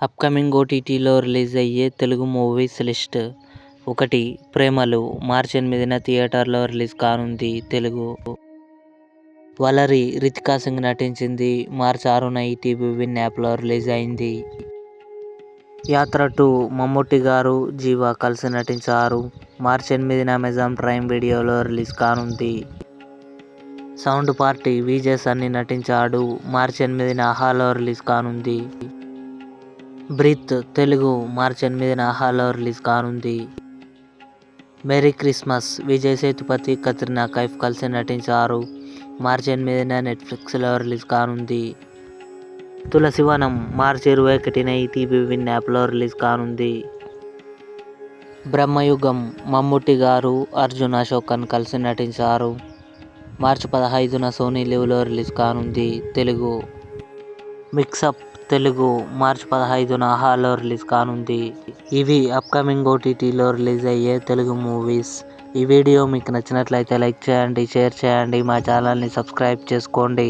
Upcoming ఓటీటీలో release అయ్యే Telugu movies list. 1. ప్రేమలు మార్చి 8న థియేటర్లో రిలీజ్ కానుంది. తెలుగు. వలరి రితికా సింగ్ నటించింది. మార్చి 6న ఈటీవీ విన్ యాప్లో రిలీజ్ అయింది. యాత్ర 2 మమ్ముట్టి గారు, జీవా కలిసి నటించారు. మార్చి 8న అమెజాన్ ప్రైమ్ వీడియోలో రిలీజ్ కానుంది. సౌండ్ పార్టీ విజయ్ సన్నీ నటించాడు. మార్చి 8న ఆహాలో రిలీజ్ కానుంది. బ్రీత్ తెలుగు మార్చి 8న ఆహాలో రిలీజ్ కానుంది. మేరీ క్రిస్మస్ విజయ్ సేతుపతి, కత్రినా కైఫ్ కలిసి నటించారు. మార్చి 8న నెట్ఫ్లిక్స్లో రిలీజ్ కానుంది. తులసివనం మార్చి 21న ఈటీవీ విన్ యాప్లో రిలీజ్ కానుంది. బ్రహ్మయుగం మమ్ముట్టి గారు, అర్జున్ అశోకన్ కలిసి నటించారు. మార్చి 15న సోనీ లివ్లో రిలీజ్ కానుంది. తెలుగు. మిక్సప్ తెలుగు మార్చి 15న ఆహాలో రిలీజ్ కానుంది. ఇవి అప్కమింగ్ ఓటీటీలో రిలీజ్ అయ్యే తెలుగు మూవీస్. ఈ వీడియో మీకు నచ్చినట్లయితే లైక్ చేయండి, షేర్ చేయండి, మా ఛానల్ని సబ్స్క్రైబ్ చేసుకోండి.